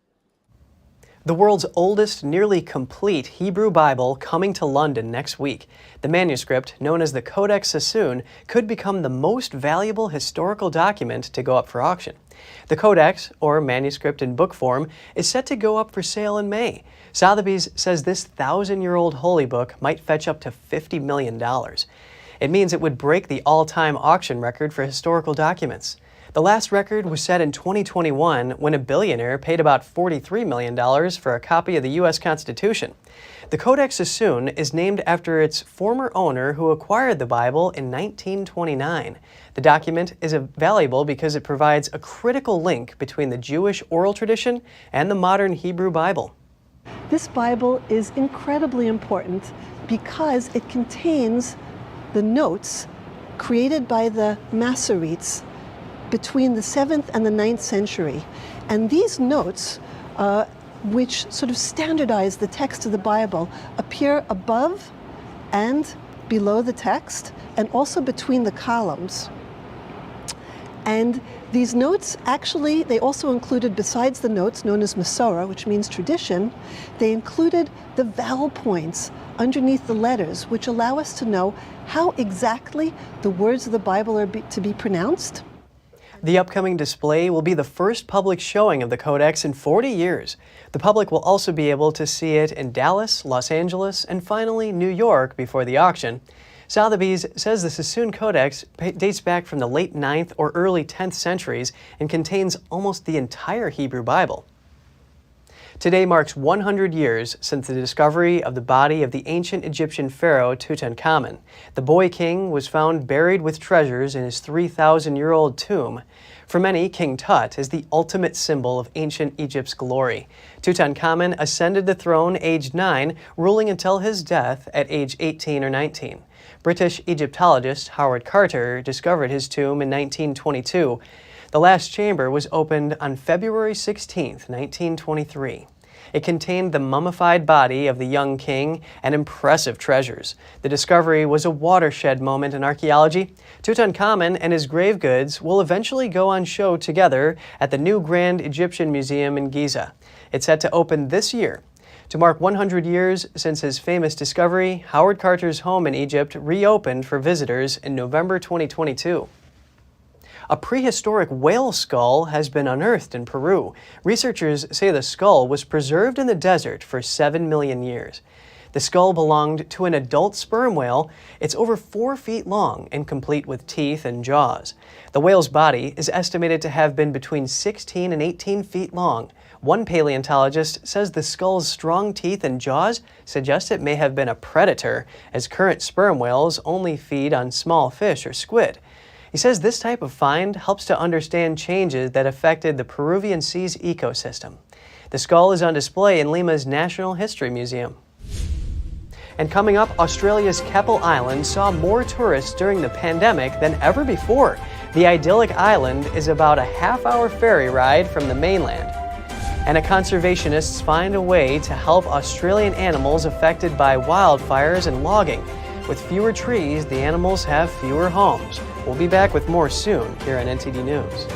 The world's oldest nearly complete Hebrew Bible coming to London next week. The manuscript, known as the Codex Sassoon, could become the most valuable historical document to go up for auction. The Codex, or manuscript in book form, is set to go up for sale in May. Sotheby's says this 1,000-year-old holy book might fetch up to $50 million. It means it would break the all-time auction record for historical documents. The last record was set in 2021 when a billionaire paid about $43 million for a copy of the U.S. Constitution. The Codex Sassoon is named after its former owner who acquired the Bible in 1929. The document is valuable because it provides a critical link between the Jewish oral tradition and the modern Hebrew Bible. This Bible is incredibly important because it contains the notes created by the Masoretes between the 7th and the 9th century. And these notes, which sort of standardize the text of the Bible, appear above and below the text, and also between the columns. And these notes, actually, they also included, besides the notes known as Masorah, which means tradition, they included the vowel points underneath the letters, which allow us to know how exactly the words of the Bible are to be pronounced. The upcoming display will be the first public showing of the Codex in 40 years. The public will also be able to see it in Dallas, Los Angeles, and finally New York before the auction. Sotheby's says the Sassoon Codex dates back from the late 9th or early 10th centuries and contains almost the entire Hebrew Bible. Today marks 100 years since the discovery of the body of the ancient Egyptian pharaoh Tutankhamun. The boy king was found buried with treasures in his 3,000-year-old tomb. For many, King Tut is the ultimate symbol of ancient Egypt's glory. Tutankhamun ascended the throne aged 9, ruling until his death at age 18 or 19. British Egyptologist Howard Carter discovered his tomb in 1922. The last chamber was opened on February 16, 1923. It contained the mummified body of the young king and impressive treasures. The discovery was a watershed moment in archaeology. Tutankhamun and his grave goods will eventually go on show together at the new Grand Egyptian Museum in Giza. It's set to open this year. To mark 100 years since his famous discovery, Howard Carter's home in Egypt reopened for visitors in November 2022. A prehistoric whale skull has been unearthed in Peru. Researchers say the skull was preserved in the desert for 7 million years. The skull belonged to an adult sperm whale. It's over 4 feet long and complete with teeth and jaws. The whale's body is estimated to have been between 16 and 18 feet long. One paleontologist says the skull's strong teeth and jaws suggest it may have been a predator, as current sperm whales only feed on small fish or squid. He says this type of find helps to understand changes that affected the Peruvian Sea's ecosystem. The skull is on display in Lima's National History Museum. And coming up, Australia's Keppel Island saw more tourists during the pandemic than ever before. The idyllic island is about a half-hour ferry ride from the mainland. And conservationists find a way to help Australian animals affected by wildfires and logging. With fewer trees, the animals have fewer homes. We'll be back with more soon here on NTD News.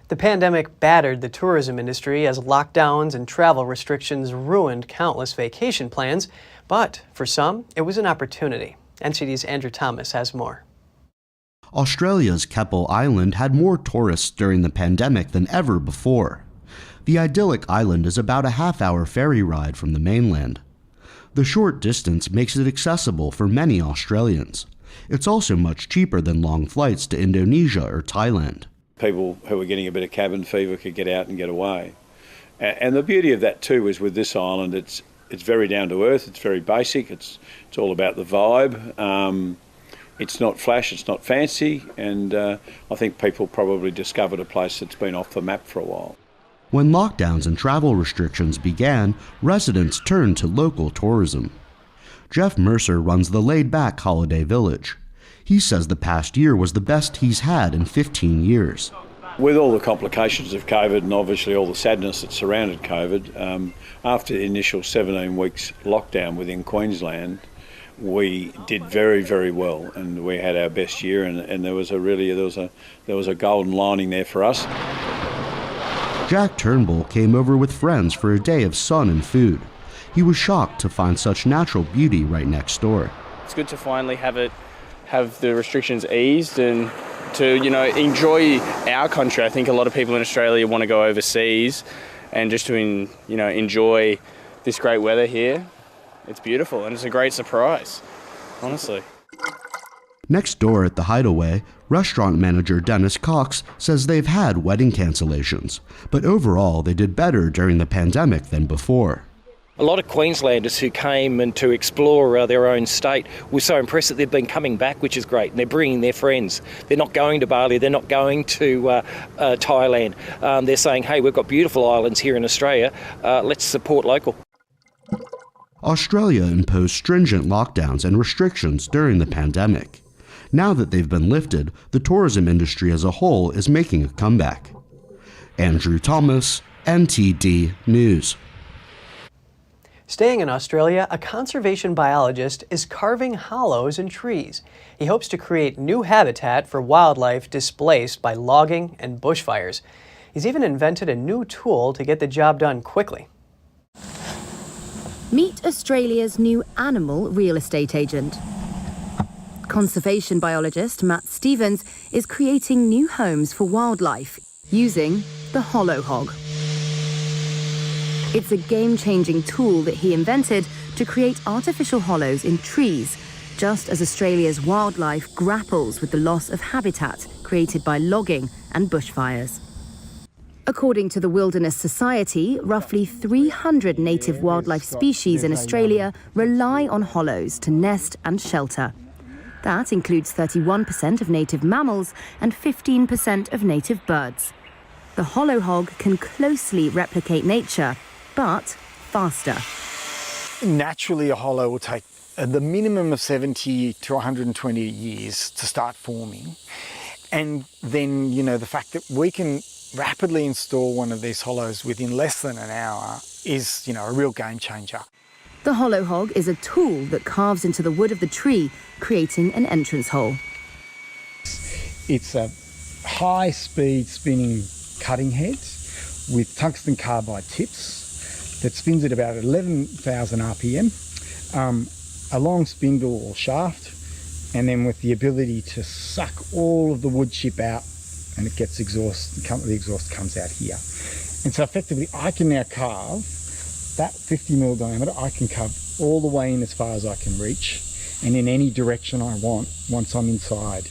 The pandemic battered the tourism industry as lockdowns and travel restrictions ruined countless vacation plans. But for some, it was an opportunity. NTD's Andrew Thomas has more. Australia's Keppel Island had more tourists during the pandemic than ever before. The idyllic island is about a half-hour ferry ride from the mainland. The short distance makes it accessible for many Australians. It's also much cheaper than long flights to Indonesia or Thailand. People who are getting a bit of cabin fever could get out and get away. And the beauty of that too is with this island, it's very down to earth, it's very basic, it's all about the vibe. It's not flash, it's not fancy, and I think people probably discovered a place that's been off the map for a while. When lockdowns and travel restrictions began, residents turned to local tourism. Jeff Mercer runs the laid-back holiday village. He says the past year was the best he's had in 15 years. With all the complications of COVID and obviously all the sadness that surrounded COVID, after the initial 17 weeks lockdown within Queensland, we did very, very well, and we had our best year, and there was a golden lining there for us. Jack Turnbull came over with friends for a day of sun and food. He was shocked to find such natural beauty right next door. It's good to finally have the restrictions eased and to enjoy our country. I think a lot of people in Australia want to go overseas, and just to enjoy this great weather here. It's beautiful and it's a great surprise, honestly. Next door at the Hideaway, restaurant manager Dennis Cox says they've had wedding cancellations, but overall they did better during the pandemic than before. A lot of Queenslanders who came and to explore their own state were so impressed that they've been coming back, which is great, and they're bringing their friends. They're not going to Bali, they're not going to Thailand. They're saying, hey, we've got beautiful islands here in Australia, let's support local. Australia imposed stringent lockdowns and restrictions during the pandemic. Now that they've been lifted, the tourism industry as a whole is making a comeback. Andrew Thomas, NTD News. Staying in Australia, a conservation biologist is carving hollows in trees. He hopes to create new habitat for wildlife displaced by logging and bushfires. He's even invented a new tool to get the job done quickly. Meet Australia's new animal real estate agent. Conservation biologist Matt Stevens is creating new homes for wildlife using the Hollow Hog. It's a game-changing tool that he invented to create artificial hollows in trees, just as Australia's wildlife grapples with the loss of habitat created by logging and bushfires. According to the Wilderness Society, roughly 300 native wildlife species in Australia rely on hollows to nest and shelter. That includes 31% of native mammals and 15% of native birds. The hollow hog can closely replicate nature, but faster. Naturally, a hollow will take the minimum of 70 to 120 years to start forming. And then, the fact that we can rapidly install one of these hollows within less than an hour is, a real game changer. The hollow hog is a tool that carves into the wood of the tree, creating an entrance hole. It's a high-speed spinning cutting head with tungsten carbide tips that spins at about 11,000 RPM, a long spindle or shaft, and then with the ability to suck all of the wood chip out, and it gets exhaust, the exhaust comes out here. And so effectively I can now carve that 50 mil diameter, I can carve all the way in as far as I can reach, and in any direction I want once I'm inside.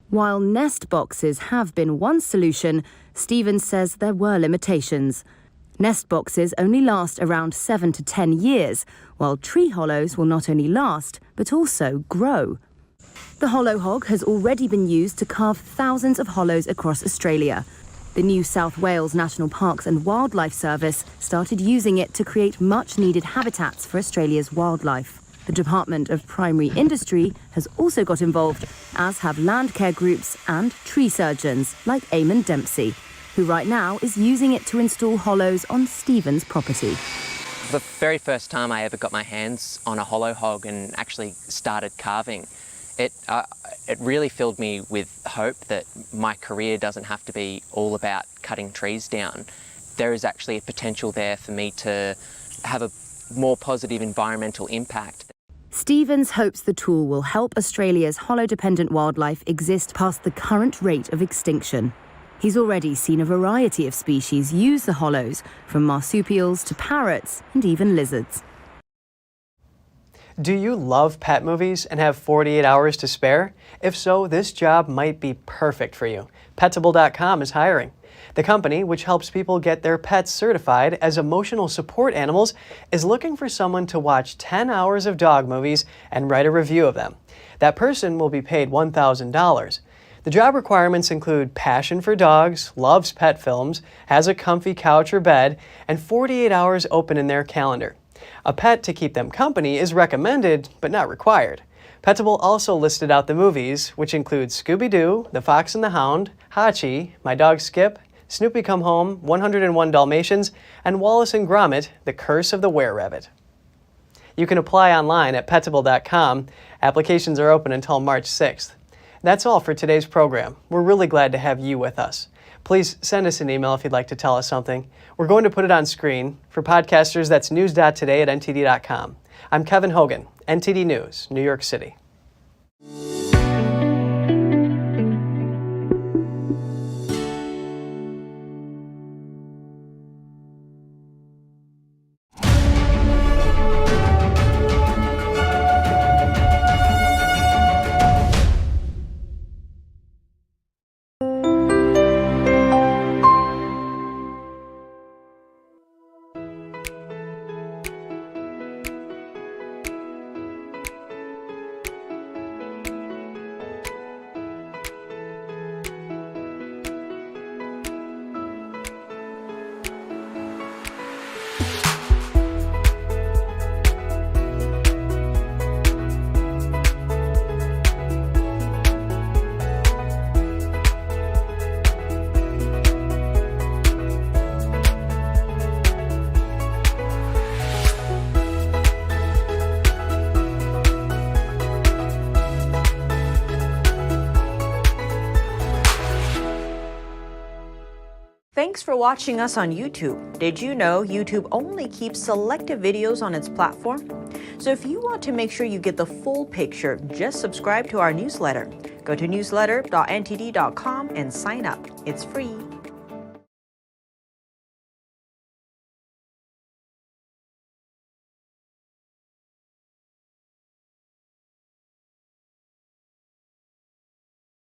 While nest boxes have been one solution, Stevens says there were limitations. Nest boxes only last around 7 to 10 years, while tree hollows will not only last, but also grow. The hollow hog has already been used to carve thousands of hollows across Australia. The New South Wales National Parks and Wildlife Service started using it to create much-needed habitats for Australia's wildlife. The Department of Primary Industry has also got involved, as have land care groups and tree surgeons like Eamon Dempsey, who right now is using it to install hollows on Stevens' property. The very first time I ever got my hands on a hollow hog and actually started carving, it really filled me with hope that my career doesn't have to be all about cutting trees down. There is actually a potential there for me to have a more positive environmental impact. Stevens hopes the tool will help Australia's hollow-dependent wildlife exist past the current rate of extinction. He's already seen a variety of species use the hollows, from marsupials to parrots and even lizards. Do you love pet movies and have 48 hours to spare? If so, this job might be perfect for you. Petable.com is hiring. The company, which helps people get their pets certified as emotional support animals, is looking for someone to watch 10 hours of dog movies and write a review of them. That person will be paid $1,000. The job requirements include passion for dogs, loves pet films, has a comfy couch or bed, and 48 hours open in their calendar. A pet to keep them company is recommended, but not required. Petable also listed out the movies, which include Scooby-Doo, The Fox and the Hound, Hachi, My Dog Skip, Snoopy Come Home, 101 Dalmatians, and Wallace and Gromit, The Curse of the Were-Rabbit. You can apply online at petable.com. Applications are open until March 6th. That's all for today's program. We're really glad to have you with us. Please send us an email if you'd like to tell us something. We're going to put it on screen. For podcasters, that's news.today@ntd.com. I'm Kevin Hogan, NTD News, New York City. Thanks for watching us on YouTube. Did you know YouTube only keeps selective videos on its platform? So if you want to make sure you get the full picture, just subscribe to our newsletter. Go to newsletter.ntd.com and sign up. It's free.